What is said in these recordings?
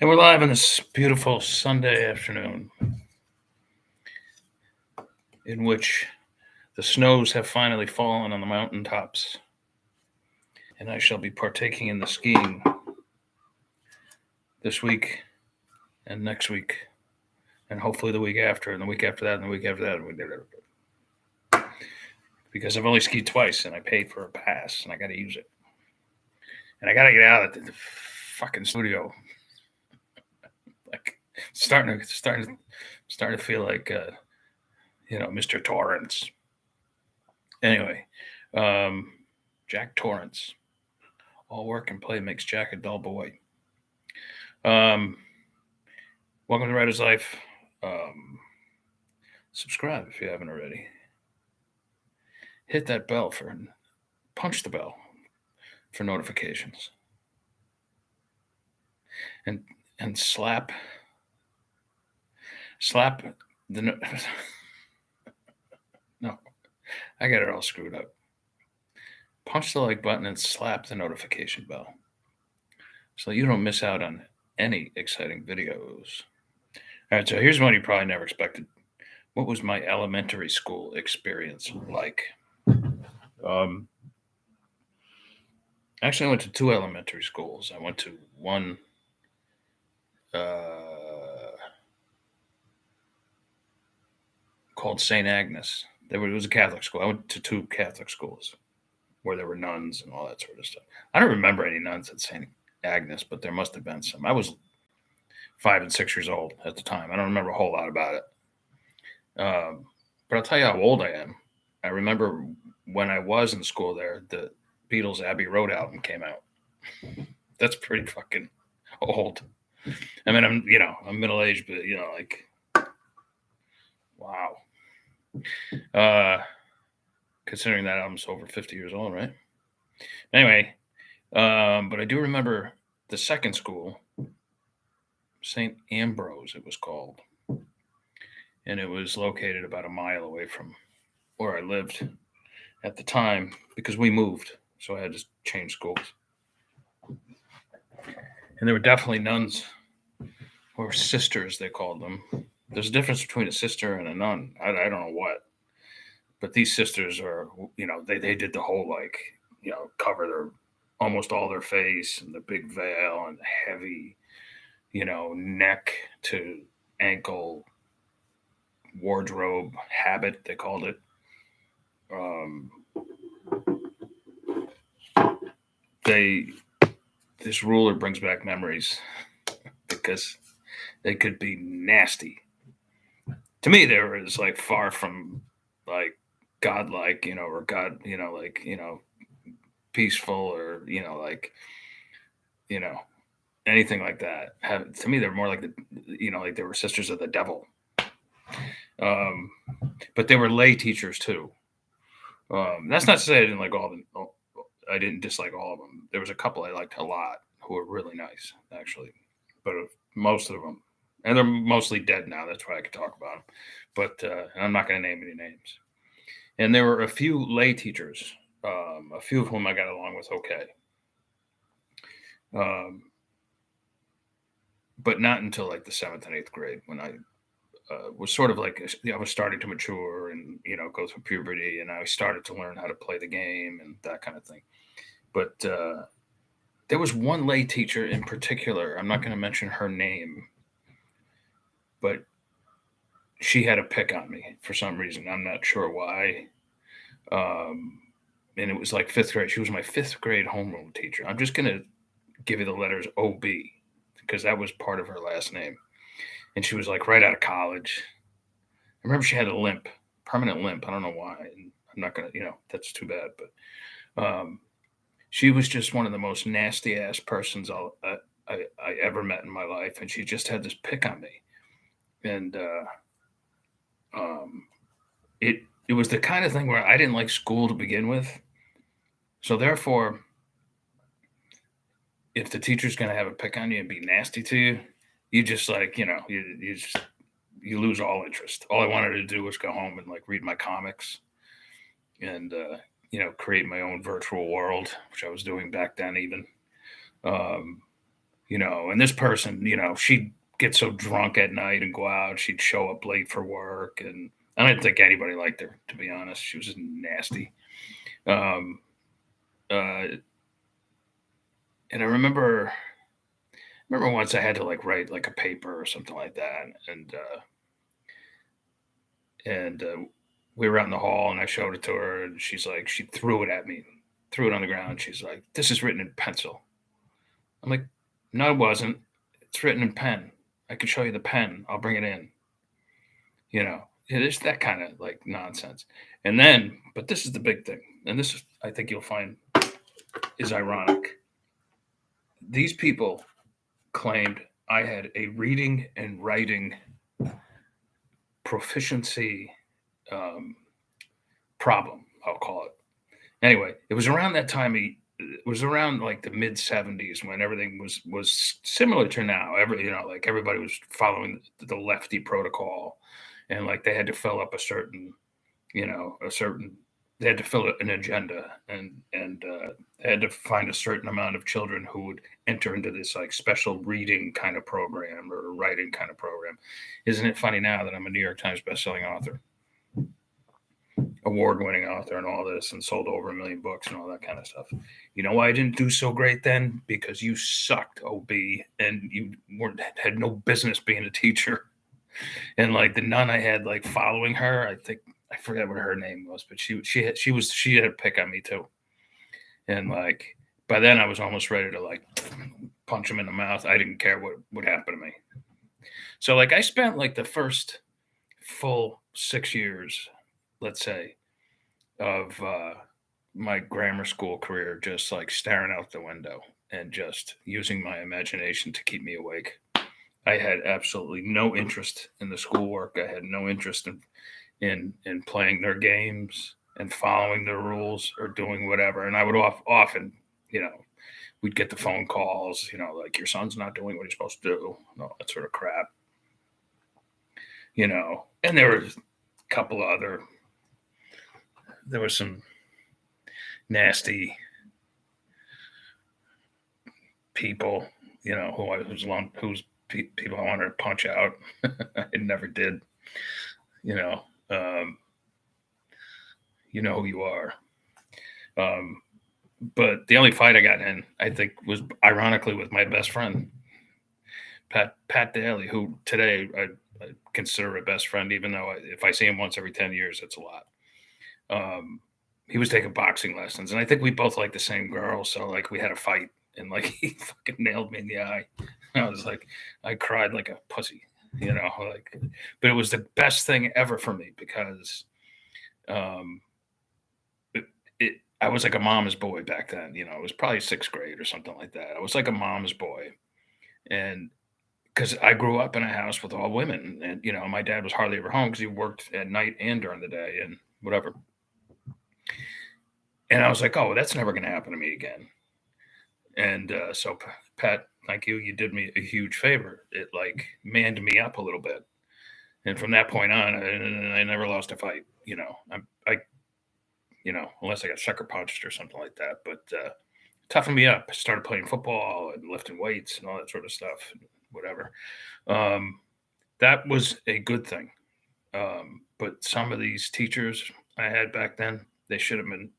And we're live on this beautiful Sunday afternoon in which the snows have finally fallen on the mountaintops. And I shall be partaking in the skiing this week and next week, and hopefully the week after, and the week after that, and the week after that. Because I've only skied twice and I paid for a pass and I got to use it. And I got to get out of the fucking studio. Like, starting to feel like, Mr. Torrance. Anyway, Jack Torrance. All work and play makes Jack a dull boy. Welcome to Writer's Life. Subscribe if you haven't already. Hit that bell punch the bell for notifications. And slap the no, I got it all screwed up. Punch the like button and slap the notification bell so you don't miss out on any exciting videos. All right, so here's one you probably never expected. What was my elementary school experience like? Actually, I went to two elementary schools. I went to one called St. Agnes. It was a Catholic school. I went to two Catholic schools where there were nuns and all that sort of stuff. I don't remember any nuns at St. Agnes, but there must have been some. I was 5 and 6 years old at the time. I don't remember a whole lot about it. But I'll tell you how old I am. I remember when I was in school there, the Beatles' Abbey Road album came out. That's pretty fucking old. I mean, I'm middle-aged, but, wow. Considering that album's over 50 years old, right? Anyway, but I do remember the second school, St. Ambrose, it was called. And it was located about a mile away from where I lived at the time because we moved. So I had to change schools. And there were definitely nuns, or sisters, they called them. There's a difference between a sister and a nun. I don't know what. But these sisters are, they did the whole, cover their almost all their face and the big veil and the heavy, neck to ankle wardrobe habit, they called it. This ruler brings back memories because they could be nasty. To me, they were like far from like godlike, or God, peaceful, or anything like that. To me, they're more like like they were sisters of the devil. But they were lay teachers too. That's not to say I didn't like all of them. I didn't dislike all of them. There was a couple I liked a lot who were really nice, actually. But most of them, and they're mostly dead now. That's why I could talk about them. But I'm not going to name any names. And there were a few lay teachers, a few of whom I got along with okay. But not until like the 7th and 8th grade when I was sort of like, I was starting to mature and, go through puberty, and I started to learn how to play the game and that kind of thing. But there was one lay teacher in particular. I'm not going to mention her name, but she had a pick on me for some reason. I'm not sure why. And it was like 5th grade. She was my 5th grade homeroom teacher. I'm just going to give you the letters OB because that was part of her last name. And she was like right out of college. I remember she had a limp, permanent limp. I don't know why. And I'm not going to, that's too bad. But she was just one of the most nasty ass persons I ever met in my life. And she just had this pick on me. And it was the kind of thing where I didn't like school to begin with. So therefore, if the teacher's going to have a pick on you and be nasty to you, you just like, you lose all interest. All I wanted to do was go home and like read my comics and, create my own virtual world, which I was doing back then even. And this person, she'd get so drunk at night and go out, she'd show up late for work. And I didn't think anybody liked her, to be honest. She was just nasty. Um, uh, and I remember once I had to like write like a paper or something like that. And we were out in the hall and I showed it to her and she's like, she threw it at me, threw it on the ground. She's like, "This is written in pencil." I'm like, "No, it wasn't. It's written in pen. I can show you the pen. I'll bring it in." It is that kind of like nonsense. And then, but this is the big thing. And this is, I think you'll find is ironic. These people claimed I had a reading and writing proficiency um, problem, I'll call it. Anyway, it was around that time. It was around like the mid '70s when everything was similar to now. Like everybody was following the lefty protocol, and like they had to fill up a certain, a certain. They had to fill an agenda, and they had to find a certain amount of children who would enter into this like special reading kind of program or writing kind of program. Isn't it funny now that I'm a New York Times bestselling author, award-winning author, and all this, and sold over 1 million books and all that kind of stuff? You know why I didn't do so great then? Because you sucked, OB, and you had no business being a teacher. And like the nun I had like following her, I think I forget what her name was, but she had a pick on me too. And like by then I was almost ready to like punch him in the mouth. I didn't care what would happen to me. So like I spent like the first full 6 years, let's say, of my grammar school career just like staring out the window and just using my imagination to keep me awake. I had absolutely no interest in the schoolwork. I had no interest in playing their games and following their rules or doing whatever. And I would often, we'd get the phone calls, like your son's not doing what he's supposed to do, and all that sort of crap. And there were a couple of other. There was some nasty people, people I wanted to punch out. I never did. Um, you know who you are. But the only fight I got in, I think, was ironically with my best friend, Pat Daly, who today I consider a best friend, even though if I see him once every 10 years, it's a lot. He was taking boxing lessons, and I think we both liked the same girl, so like we had a fight, and like he fucking nailed me in the eye. I was like, I cried like a pussy, but it was the best thing ever for me because um, I was like a mama's boy back then. It was probably sixth grade or something like that. I was like a mama's boy, and because I grew up in a house with all women, and my dad was hardly ever home because he worked at night and during the day and whatever. And I was like, oh, that's never going to happen to me again. And so, Pat, thank you. You did me a huge favor. It like manned me up a little bit. And from that point on, I never lost a fight. Unless I got sucker punched or something like that. But toughened me up. I started playing football and lifting weights and all that sort of stuff, whatever. That was a good thing. But some of these teachers I had back then, they should have been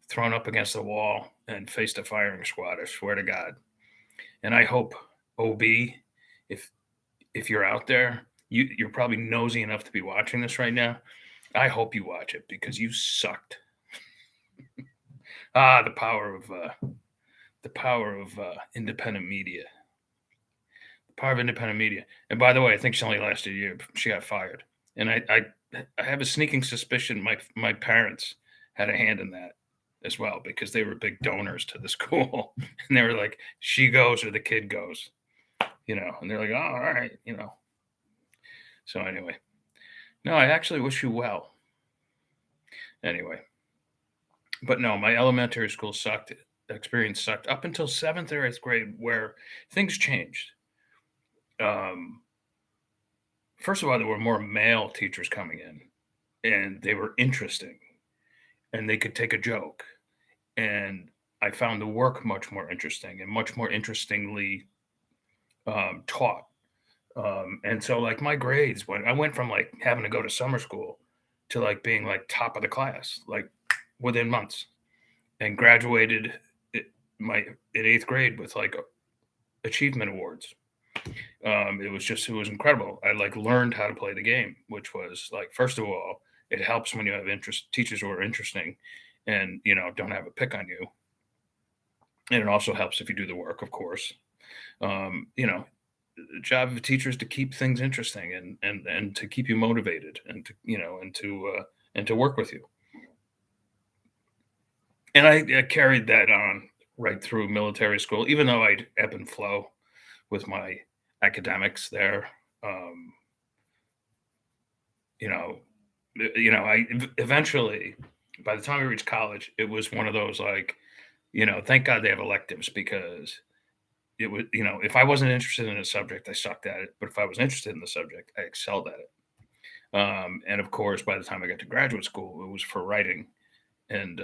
thrown up against the wall and faced a firing squad. I swear to God. And I hope, OB, if you're out there, you're probably nosy enough to be watching this right now. I hope you watch it because you sucked. The power of independent media. The power of independent media. And by the way, I think she only lasted a year. She got fired. And I have a sneaking suspicion my parents had a hand in that as well because they were big donors to the school. And they were like, she goes or the kid goes, and they're like, oh, all right, So anyway, no, I actually wish you well. Anyway, but no, my elementary school sucked. Experience sucked up until 7th or 8th grade where things changed. First of all, there were more male teachers coming in and they were interesting and they could take a joke. And I found the work much more interesting and much more interestingly taught. And so like my grades when I went from like having to go to summer school to like being like top of the class, like within months, and graduated it, my in eighth grade with like achievement awards. It was incredible. I like learned how to play the game, which was like first of all, it helps when you have interest teachers who are interesting, and don't have a pick on you, and it also helps if you do the work, of course. Um, you know, the job of a teacher is to keep things interesting and to keep you motivated and to and to work with you. And I carried that on right through military school, even though I'd ebb and flow with my academics there. Um, you know, I eventually, by the time I reached college, it was one of those like, thank God they have electives because it was, if I wasn't interested in a subject, I sucked at it. But if I was interested in the subject, I excelled at it. And of course, by the time I got to graduate school, it was for writing, and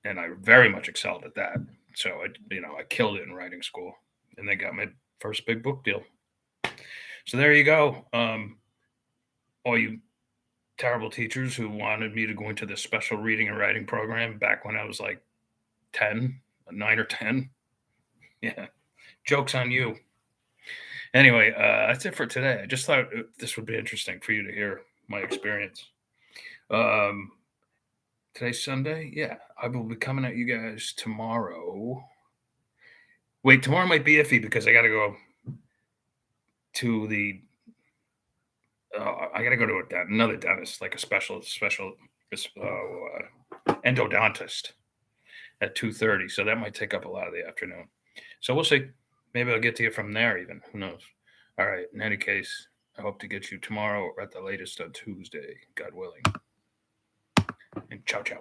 I very much excelled at that. So I killed it in writing school, and they got my first big book deal. So there you go. All you terrible teachers who wanted me to go into this special reading and writing program back when I was like 10, 9 or 10. Yeah, joke's on you. Anyway, that's it for today. I just thought this would be interesting for you to hear my experience. Um, Today's Sunday. Yeah, I will be coming at you guys tomorrow. Wait, tomorrow might be iffy because I got to go to the. I got to go to another dentist, like a special endodontist at 2:30. So that might take up a lot of the afternoon. So we'll see. Maybe I'll get to you from there. Even who knows? All right. In any case, I hope to get you tomorrow or at the latest on Tuesday, God willing. And ciao, ciao.